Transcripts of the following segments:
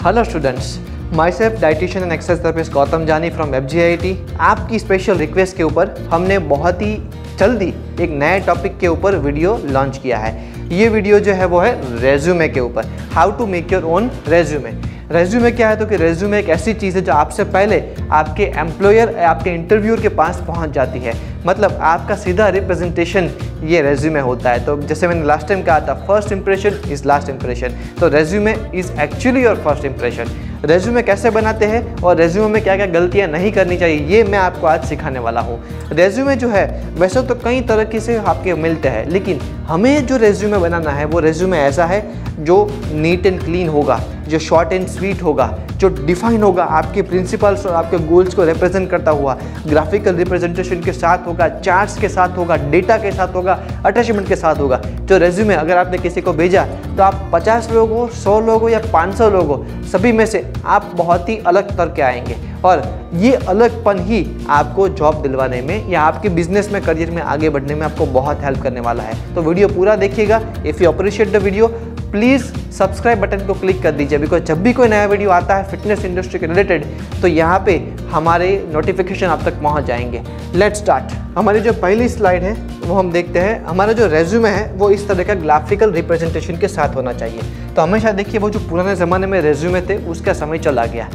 Hello students, my self dietitian and exercise therapist Gautam जानी from FGIIT। आपकी special request के ऊपर हमने बहुत ही जल्दी एक नए टॉपिक के ऊपर वीडियो लॉन्च किया है। ये वीडियो जो है वो है रेज्यूमे के ऊपर, how to make your own resume. Resume क्या है तो कि रेज्यूमे एक ऐसी चीज़ है जो आपसे पहले आपके एम्प्लॉयर आपके इंटरव्यूअर के पास पहुंच जाती है। मतलब आपका सीधा रिप्रेजेंटेशन ये रेज्यूमे होता है। तो जैसे मैंने लास्ट टाइम कहा था, first impression is last impression, तो resume is actually your first impression. Resume कैसे बनाते हैं और रेज्यूमे में क्या क्या गलतियां नहीं करनी चाहिए, ये मैं आपको आज सिखाने वाला हूँ। रेज्यूमे जो है वैसे तो कई तरह से आपके मिलते हैं, लेकिन हमें जो रेज्यूमे बनाना है वो रेज्यूमे ऐसा है जो नीट एंड क्लीन होगा, जो शॉर्ट एंड स्वीट होगा, जो डिफाइन होगा, आपके प्रिंसिपल्स और आपके गोल्स को रिप्रेजेंट करता हुआ, ग्राफिकल रिप्रेजेंटेशन के साथ होगा, चार्ट्स के साथ होगा, डेटा के साथ होगा, अटैचमेंट के साथ होगा। जो रेज्यूमे अगर आपने किसी को भेजा तो आप 50 लोग हो, 100 लोग हो या 500 लोग हो, सभी में से आप बहुत ही अलग करके आएंगे और ये अलगपन ही आपको जॉब दिलवाने में या आपके बिजनेस में, करियर में आगे बढ़ने में आपको बहुत हेल्प करने वाला है। तो वीडियो पूरा देखिएगा। If you appreciate the video, please subscribe button को क्लिक कर दीजिए, बिकॉज जब भी कोई नया वीडियो आता है फिटनेस इंडस्ट्री के रिलेटेड तो यहाँ पे हमारे नोटिफिकेशन आप तक पहुँच जाएंगे। Let's start. हमारी जो पहली स्लाइड है वो हम देखते हैं। हमारा जो रेज्यूमे है वो इस तरह का ग्राफिकल रिप्रेजेंटेशन के साथ होना चाहिए। तो हमेशा देखिए, वो जो पुराने ज़माने में रेज्यूमे थे उसका समय चला गया।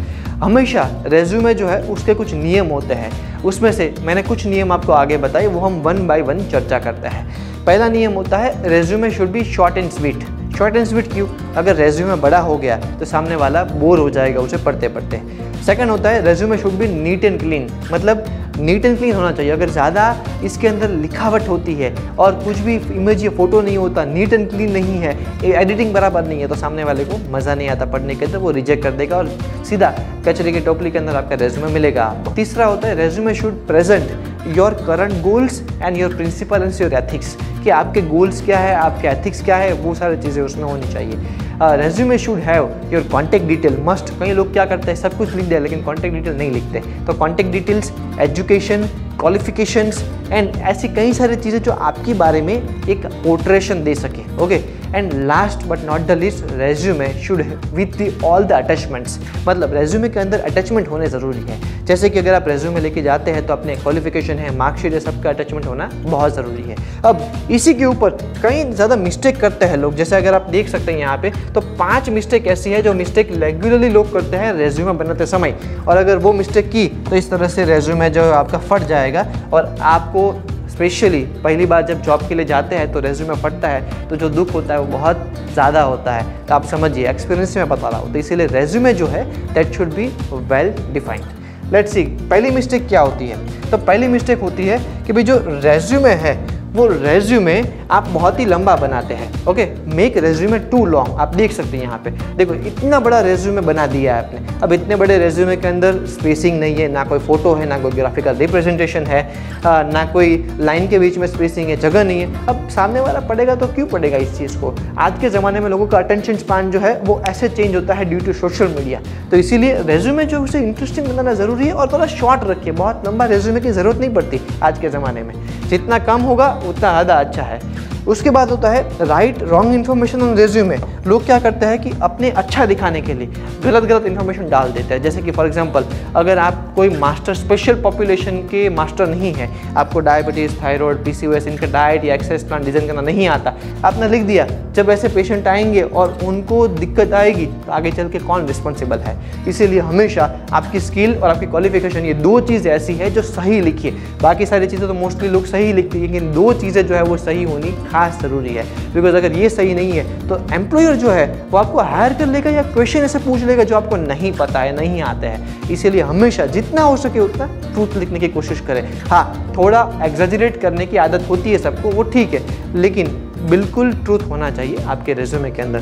हमेशा रेज्यूमे जो है उसके कुछ नियम होते हैं, उसमें से मैंने कुछ नियम आपको आगे बताए, वो हम 1 बाय 1 चर्चा करते हैं। पहला नियम होता है resume should be short and sweet. Short and sweet क्यों? अगर रेज्यूमे बड़ा हो गया तो सामने वाला बोर हो जाएगा उसे पढ़ते पढ़ते। सेकंड होता है resume should be neat and clean, मतलब नीट एंड क्लीन होना चाहिए। अगर ज़्यादा इसके अंदर लिखावट होती है और कुछ भी इमेज या फोटो नहीं होता, नीट एंड क्लीन नहीं है, एडिटिंग बराबर नहीं है, तो सामने वाले को मज़ा नहीं आता पढ़ने के अंदर, वो रिजेक्ट कर देगा और सीधा कचरे की टोपली के अंदर आपका रेज्यूमे मिलेगा आपको। तीसरा होता है resume should present your current goals and your principal and your ethics, कि आपके गोल्स क्या है, आपके एथिक्स क्या है, वो सारी चीज़ें उसमें होनी चाहिए। Resume should have your contact detail must. कई लोग क्या करते हैं, सब कुछ लिख दे लेकिन कॉन्टैक्ट डिटेल नहीं लिखते। तो contact details, education, qualifications and ऐसी कई सारी चीज़ें जो आपके बारे में एक पोर्ट्रेशन दे सके। Okay, and last but not the least, resume should with all the attachments, मतलब रेज्यूमे के अंदर अटैचमेंट होने ज़रूरी है। जैसे कि अगर आप रेज्यूमे लेके जाते हैं तो अपने क्वालिफिकेशन है, मार्कशीट है, सबका अटैचमेंट होना बहुत ज़रूरी है। अब इसी के ऊपर कई ज़्यादा मिस्टेक करते हैं लोग। जैसे अगर आप देख सकते हैं यहाँ पे, तो 5 मिस्टेक ऐसी है जो मिस्टेक रेगुलरली लोग करते हैं रेज्यूमे बनाते समय, और अगर वो मिस्टेक की तो इस तरह से रेज्यूमे जो है आपका फट जाएगा। और आपको स्पेशली पहली बार जब जॉब के लिए जाते हैं तो रेज्यूमे फटता है तो जो दुख होता है वो बहुत ज़्यादा होता है। तो आप समझिए, एक्सपीरियंस में बता रहा हूँ। तो इसीलिए रेज्यूमे जो है that should be well defined. Let's see, पहली मिस्टेक क्या होती है। तो पहली मिस्टेक होती है कि भाई जो रेज्यूमे है वो रेज्यूमे आप बहुत ही लंबा बनाते हैं। Okay, make resume too long. आप देख सकते हैं यहाँ पे, देखो इतना बड़ा रेज्यूमे बना दिया है आपने। अब इतने बड़े रेज्यूमे के अंदर स्पेसिंग नहीं है, ना कोई फोटो है, ना कोई ग्राफिकल रिप्रेजेंटेशन है, ना कोई लाइन के बीच में स्पेसिंग है, जगह नहीं है। अब सामने वाला पढ़ेगा तो क्यों पढ़ेगा इस चीज़ को? आज के ज़माने में लोगों का अटेंशन स्पान जो है वो ऐसे चेंज होता है ड्यू टू सोशल मीडिया। तो इसीलिए रेज्यूमे जो उसे इंटरेस्टिंग बनाना ज़रूरी है और थोड़ा शॉर्ट रखिए। बहुत लंबा रेज्यूमे की ज़रूरत नहीं पड़ती आज के ज़माने में, जितना कम होगा उतना ज़्यादा अच्छा है। उसके बाद होता है right wrong information on resume. लोग क्या करते हैं कि अपने अच्छा दिखाने के लिए गलत गलत इन्फॉर्मेशन डाल देते हैं। जैसे कि फॉर एग्जांपल, अगर आप कोई मास्टर स्पेशल पॉपुलेशन के मास्टर नहीं है, आपको डायबिटीज़, थायराइड, PCOS, इनका डाइट या एक्सरसाइज प्लान डिज़ाइन करना नहीं आता, आपने लिख दिया। जब ऐसे पेशेंट आएंगे और उनको दिक्कत आएगी तो आगे चल के कौन रिस्पॉन्सिबल है? इसीलिए हमेशा आपकी स्किल और आपकी क्वालिफिकेशन, ये 2 चीज़ें ऐसी है जो सही लिखिए। बाकी सारी चीज़ें तो मोस्टली लोग सही लिखते हैं, लेकिन 2 चीज़ें जो है वो सही होनी खास ज़रूरी है। बिकॉज अगर ये सही नहीं है तो एम्प्लॉयर जो है वो आपको हायर कर लेगा या क्वेश्चन ऐसे पूछ लेगा जो आपको नहीं पता है, नहीं आते हैं। इसीलिए हमेशा जितना हो सके उतना ट्रूथ लिखने की कोशिश करें। हाँ, थोड़ा एग्जैजरेट करने की आदत होती है सबको, वो ठीक है, लेकिन बिल्कुल ट्रूथ होना चाहिए आपके रेज्यूमे के अंदर।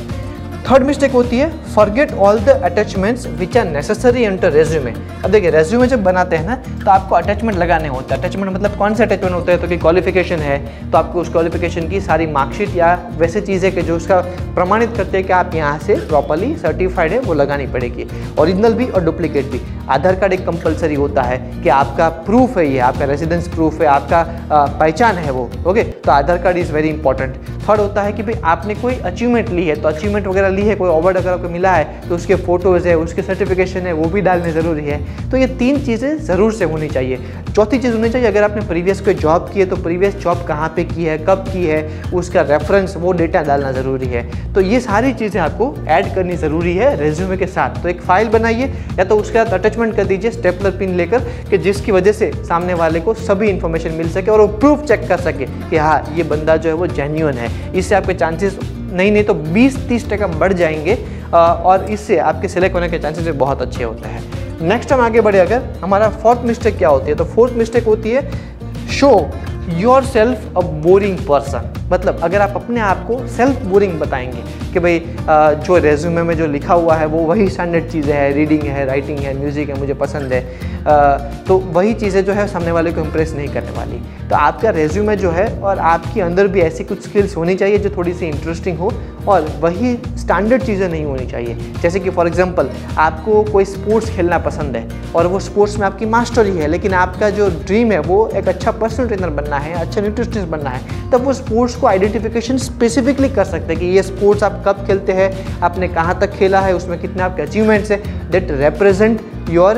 थर्ड मिस्टेक होती है forget all the attachments which are necessary enter resume. अब देखिए, रेज्यूमे जब बनाते हैं ना तो आपको अटैचमेंट लगाने होता है। अटैचमेंट मतलब कौन से अटैचमेंट होते हैं? तो कि क्वालिफिकेशन है तो आपको उस क्वालिफिकेशन की सारी मार्कशीट या वैसे चीज़ें कि जो उसका प्रमाणित करते हैं कि आप यहाँ से प्रॉपरली सर्टिफाइड है, वो लगानी पड़ेगी। ओरिजिनल भी और डुप्लीकेट भी। आधार कार्ड एक कंपलसरी होता है कि आपका प्रूफ है, ये आपका रेजिडेंस प्रूफ है, आपका पहचान है वो। ओके, तो Aadhaar card is very important. Third होता है कि भाई आपने कोई अचीवमेंट ली है तो अचीवमेंट वगैरह ली है, कोई अवार्ड अगर आपको मिला है तो उसके फ़ोटोज़ है, उसके सर्टिफिकेशन है, वो भी डालने ज़रूरी है। तो ये 3 चीज़ें ज़रूर से होनी चाहिए। चौथी चीज़ होनी चाहिए, अगर आपने प्रीवियस कोई जॉब की है तो प्रीवियस जॉब कहाँ पे की है, कब की है, उसका रेफरेंस, वो डेटा डालना ज़रूरी है। तो ये सारी चीज़ें आपको ऐड करनी ज़रूरी है रेज्यूमे के साथ। तो एक फ़ाइल बनाइए या तो उसके साथ अटैचमेंट कर दीजिए स्टेपलर पिन लेकर, कि जिसकी वजह से सामने वाले को सभी इन्फॉर्मेशन मिल सके और वो प्रूफ चेक कर सके कि हाँ ये बंदा जो है वो जेन्युइन है। इससे आपके चांसेस नहीं तो 20-30% बढ़ जाएंगे और इससे आपके सिलेक्ट होने के चांसेस भी बहुत अच्छे होते हैं। नेक्स्ट हम आगे बढ़े, अगर हमारा फोर्थ मिस्टेक क्या होती है, तो फोर्थ मिस्टेक होती है show your self a boring person. मतलब अगर आप अपने आप को सेल्फ बोरिंग बताएंगे कि भाई जो रेज्यूमे में जो लिखा हुआ है वो वही स्टैंडर्ड चीज़ें हैं, रीडिंग है, राइटिंग है, म्यूज़िक है, मुझे पसंद है, तो वही चीज़ें जो है सामने वाले को इम्प्रेस नहीं करने वाली। तो आपका रेज्यूमे जो है और आपके अंदर भी ऐसी कुछ स्किल्स होनी चाहिए जो थोड़ी सी इंटरेस्टिंग हो, और वही स्टैंडर्ड चीज़ें नहीं होनी चाहिए। जैसे कि फॉर एग्जांपल आपको कोई स्पोर्ट्स खेलना पसंद है और वो स्पोर्ट्स में आपकी मास्टरी है, लेकिन आपका जो ड्रीम है वो एक अच्छा पर्सनल ट्रेनर बनना है, अच्छा न्यूट्रिशनिस्ट बनना है, तब वो स्पोर्ट्स को आइडेंटिफिकेशन स्पेसिफिकली कर सकते हैं कि ये स्पोर्ट्स आप कब खेलते हैं, आपने कहाँ तक खेला है, उसमें कितने आपके अचीवमेंट्स है, that represent your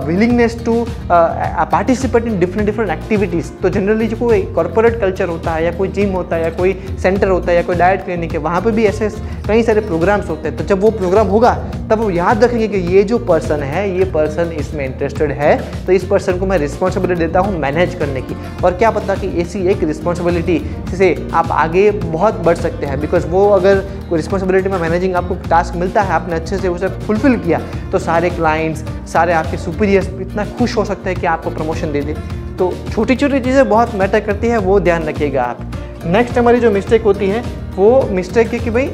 willingness to participate in different activities. तो जनरली जो कोई कॉर्पोरेट कल्चर होता है या कोई जिम होता है या कोई सेंटर होता है या कोई डाइट क्लिनिक है, वहाँ पे भी ऐसे कई सारे प्रोग्राम्स होते हैं। तो जब वो प्रोग्राम होगा तब वो याद रखेंगे कि ये जो पर्सन है, ये पर्सन इसमें इंटरेस्टेड है, तो इस पर्सन को मैं रिस्पॉन्सिबिलिटी देता हूँ मैनेज करने की। और क्या पता कि ऐसी एक रिस्पॉन्सिबिलिटी से आप आगे बहुत बढ़ सकते हैं, बिकॉज वो अगर कोई रिस्पॉन्सिबिलिटी में मैनेजिंग आपको टास्क मिलता है, आपने अच्छे से उसे फुलफिल किया, तो सारे क्लाइंट्स, सारे आपके सुपीरियर्स इतना खुश हो सकते हैं कि आपको प्रमोशन दे दे। तो छोटी छोटी चीज़ें बहुत मैटर करती है, वो ध्यान रखिएगा आप। नेक्स्ट हमारी जो मिस्टेक होती है वो मिस्टेक है कि भाई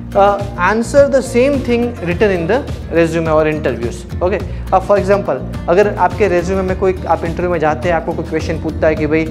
answer the same thing written in the resume और इंटरव्यूज़। ओके, अब फॉर एग्जांपल अगर आपके रेज्यूमे में कोई, आप इंटरव्यू में जाते हैं, आपको कोई क्वेश्चन पूछता है कि भाई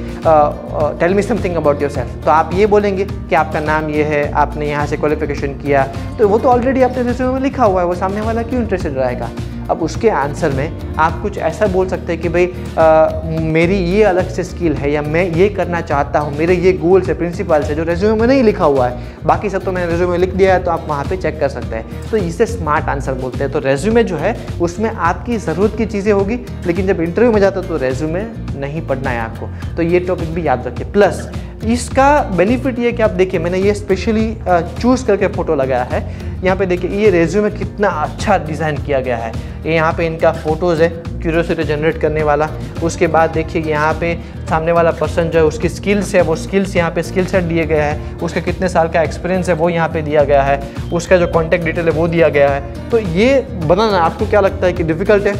tell me something about yourself, तो आप ये बोलेंगे कि आपका नाम ये है, आपने यहाँ से क्वालिफिकेशन किया, तो वो तो ऑलरेडी आपने रेज्यूमे में लिखा हुआ है, वो सामने वाला क्यों इंटरेस्टेड रहेगा। अब उसके आंसर में आप कुछ ऐसा बोल सकते हैं कि भाई मेरी ये अलग से स्किल है, या मैं ये करना चाहता हूँ, मेरे ये गोल्स है, प्रिंसिपल्स है, जो रेज्यूमे में नहीं लिखा हुआ है, बाकी सब तो मैंने रेज्यूमे में लिख दिया है, तो आप वहाँ पे चेक कर सकते हैं। तो इसे स्मार्ट आंसर बोलते हैं। तो रेज्यूमे जो है उसमें आपकी ज़रूरत की चीज़ें होगी, लेकिन जब इंटरव्यू में जाता तो रेज्यूमे नहीं पढ़ना है आपको। तो ये टॉपिक भी याद रखिए। प्लस इसका बेनिफिट ये कि आप देखिए, मैंने ये स्पेशली चूज़ करके फ़ोटो लगाया है। यहाँ पे देखिए ये रेज्यूमे कितना अच्छा डिज़ाइन किया गया है। ये यहाँ पे इनका फ़ोटोज़ है, क्यूरियोसिटी जनरेट करने वाला। उसके बाद देखिए यहाँ पे सामने वाला पर्सन जो है उसकी स्किल्स है, वो स्किल्स यहाँ पे स्किल सेट दिए गया है, उसका कितने साल का एक्सपीरियंस है वो यहाँ पे दिया गया है, उसका जो कॉन्टैक्ट डिटेल है वो दिया गया है। तो ये बनाना आपको क्या लगता है कि डिफ़िकल्ट है?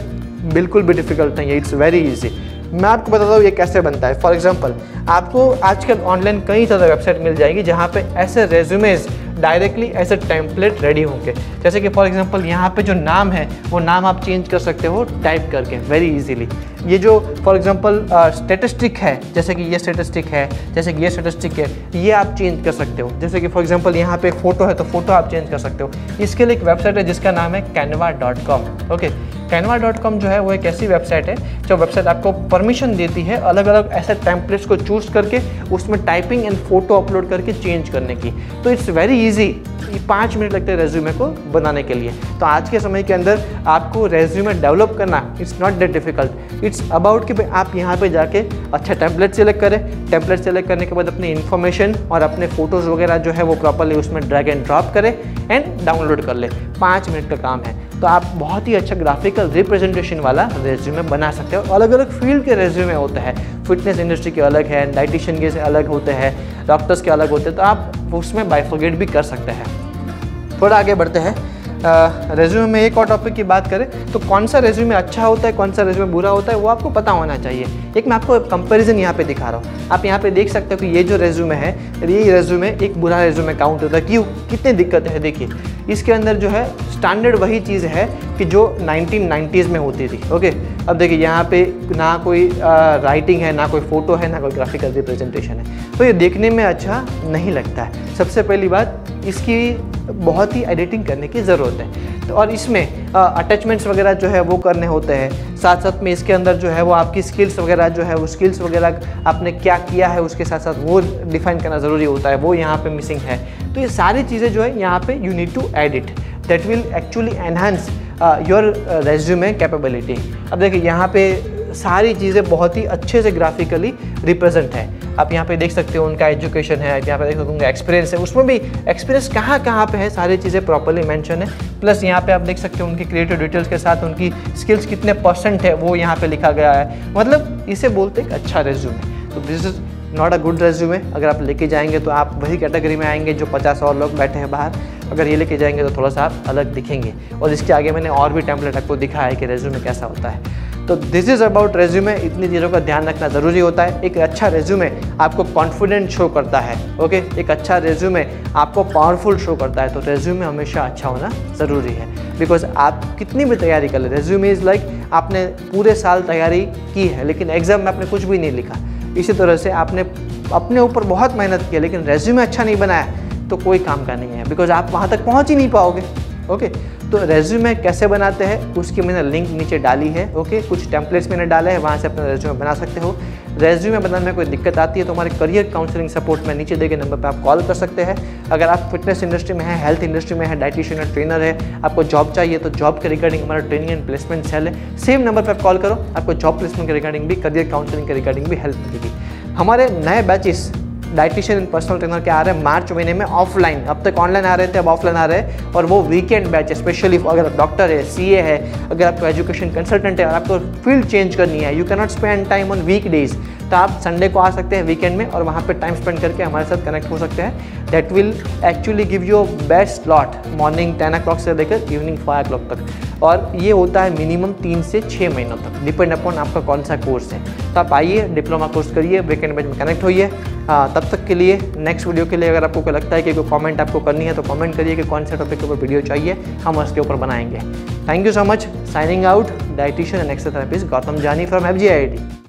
बिल्कुल भी डिफ़िकल्ट नहीं है, इट्स वेरी ईजी। मैं आपको बताता हूँ ये कैसे बनता है। फॉर एग्जांपल आपको आजकल ऑनलाइन कई तरह वेबसाइट मिल जाएगी जहाँ पे ऐसे resumes directly as a template ready होंगे। जैसे कि फॉर एग्जांपल यहाँ पे जो नाम है वो नाम आप चेंज कर सकते हो टाइप करके वेरी इजीली। ये जो फॉर एग्जांपल स्टैटिस्टिक है, जैसे कि ये स्टैटिस्टिक है, जैसे कि ये स्टैटिस्टिक है, ये आप चेंज कर सकते हो। जैसे कि फॉर एग्जांपल यहाँ पे फोटो है तो फोटो आप चेंज कर सकते हो। इसके लिए एक वेबसाइट है जिसका नाम है canva.com। ओके, canva.com जो है वो एक ऐसी वेबसाइट है जो वेबसाइट आपको परमिशन देती है अलग अलग ऐसे टेम्पलेट्स को चूज़ करके उसमें टाइपिंग एंड फोटो अपलोड करके चेंज करने की। तो इट्स वेरी ईजी, 5 मिनट लगते हैं रेज्यूमे को बनाने के लिए। तो आज के समय के अंदर आपको रेज्यूमे डेवलप करना it's not that difficult. It's about कि भाई आप यहाँ पे जाके अच्छा टेम्पलेट सेलेक्ट करें, टेम्पलेट सेलेक्ट करने के बाद अपनी इन्फॉर्मेशन और अपने फोटोज़ वगैरह जो है वो प्रॉपरली उसमें ड्रैग एंड ड्रॉप करें एंड डाउनलोड कर ले। 5 मिनट का काम है। तो आप बहुत ही अच्छा ग्राफिकल रिप्रेजेंटेशन वाला रेज्यूमे बना सकते हो। अलग अलग फील्ड के रेज्यूमे होते हैं, फिटनेस इंडस्ट्री के अलग है, डाइटिशियन के से अलग होते हैं, डॉक्टर्स के अलग होते हैं, तो आप उसमें बाइफोगेट भी कर सकते हैं। थोड़ा आगे बढ़ते हैं। रेज्यूमे में एक और टॉपिक की बात करें तो कौन सा रेज्यूमे अच्छा होता है, कौन सा रेज्यूमे बुरा होता है, वो आपको पता होना चाहिए। एक मैं आपको कंपैरिजन यहाँ पे दिखा रहा हूँ। आप यहाँ पे देख सकते हो कि ये जो रेज्यूमे है, ये रेज्यूमे एक बुरा रेज्यूमे काउंट होता है। क्यों? कितनी दिक्कत है देखिए। इसके अंदर जो है स्टैंडर्ड वही चीज़ है कि जो 1990s में होती थी। ओके, अब देखिए यहाँ पे ना कोई राइटिंग है, ना कोई फ़ोटो है, ना कोई ग्राफिकल रिप्रेजेंटेशन है, तो ये देखने में अच्छा नहीं लगता है। सबसे पहली बात, इसकी बहुत ही एडिटिंग करने की ज़रूरत है। तो और इसमें अटैचमेंट्स वगैरह जो है वो करने होते हैं, साथ साथ में इसके अंदर जो है वो आपकी स्किल्स वगैरह जो है वो स्किल्स वगैरह आपने क्या किया है उसके साथ साथ वो डिफाइन करना ज़रूरी होता है, वो यहाँ पे मिसिंग है। तो ये सारी चीज़ें जो है यहाँ पे you need to edit, that will actually enhance your resume capability. अब देखिए यहाँ पे सारी चीज़ें बहुत ही अच्छे से ग्राफिकली रिप्रेजेंट है। आप यहाँ पे देख सकते हो उनका एजुकेशन है, यहाँ पे देख सकते हो उनका एक्सपीरियंस है, उसमें भी एक्सपीरियंस कहाँ पे है सारी चीज़ें प्रॉपर्ली मेंशन है। प्लस यहाँ पे आप देख सकते हो उनकी क्रिएटिव डिटेल्स के साथ उनकी स्किल्स कितने % है वो यहाँ पे लिखा गया है। मतलब इसे बोलते एक अच्छा रेज्यूमे। तो this is not a good resume. अगर आप लेके जाएंगे तो आप वही कैटेगरी में आएंगे जो 50 और लोग बैठे हैं बाहर। अगर ये लेके जाएंगे तो थोड़ा सा आप अलग दिखेंगे। और इसके आगे मैंने और भी टेम्पलेट आपको दिखाया है कि रेज्यूमे कैसा होता है। तो दिस इज़ अबाउट रेज्यूमे। इतनी चीज़ों का ध्यान रखना ज़रूरी होता है। एक अच्छा रेज्यूमे आपको कॉन्फिडेंट शो करता है। ओके, एक अच्छा रेज्यूमे आपको पावरफुल शो करता है। तो रेज्यूमे हमेशा अच्छा होना ज़रूरी है, बिकॉज आप कितनी भी तैयारी कर ले, रेज्यूमे इज़ लाइक आपने पूरे साल तैयारी की है लेकिन एग्ज़ाम में आपने कुछ भी नहीं लिखा। इसी तरह से आपने अपने ऊपर बहुत मेहनत की लेकिन रेज्यूमे अच्छा नहीं बनाया तो कोई काम का नहीं है, बिकॉज आप वहाँ तक पहुँच ही नहीं पाओगे। ओके, तो रेज्यूमे कैसे बनाते हैं उसकी मैंने लिंक नीचे डाली है। ओके, कुछ टेम्पलेट्स मैंने डाले हैं, वहाँ से अपना रेज्यूमे बना सकते हो। रेज्यूमे बनाने में कोई दिक्कत आती है तो हमारे करियर काउंसलिंग सपोर्ट में नीचे दिए गए नंबर पे आप कॉल कर सकते हैं। अगर आप फिटनेस इंडस्ट्री में है, हेल्थ इंडस्ट्री में है, डाइटिशियन या ट्रेनर है, आपको जॉब चाहिए तो जॉब के रिगार्डिंग हमारा ट्रेनिंग एंड प्लेसमेंट सेल है, सेम नंबर पर आप कॉल करो। आपको जॉब प्लेसमेंट के रिगार्डिंग भी, करियर काउंसलिंग के रिगार्डिंग भी हेल्प मिलेगी। हमारे नए batches dietitian and personal trainer के आ रहे हैं मार्च महीने में ऑफलाइन। अब तक ऑनलाइन आ रहे थे, अब ऑफलाइन आ रहे हैं। और वो वीकेंड बैच है, स्पेशली अगर आप डॉक्टर है, सीए है, अगर आपको एजुकेशन कंसल्टेंट है और आपको फील्ड चेंज करनी है, you can not spend time on week days, तो आप संडे को आ सकते हैं वीकेंड में और वहाँ पे टाइम स्पेंड करके हमारे साथ कनेक्ट हो सकते हैं। That will actually give you best slot morning 10 o'clock से लेकर इवनिंग 5 o'clock तक। और ये होता है मिनिमम 3 से 6 महीनों तक, डिपेंड अपॉन आपका कौन सा कोर्स है। तो आप आइए, डिप्लोमा कोर्स करिए, वीकेंड बैच में कनेक्ट होइए। तब तक के लिए नेक्स्ट वीडियो के लिए अगर आपको लगता है कि कोई कमेंट आपको करनी है तो कमेंट करिए कि कौन से टॉपिक के ऊपर वीडियो चाहिए, हम उसके ऊपर बनाएंगे। Thank you so much. Signing out, dietitian and exercise therapist Gautam जानी फ्रॉम FGIIT।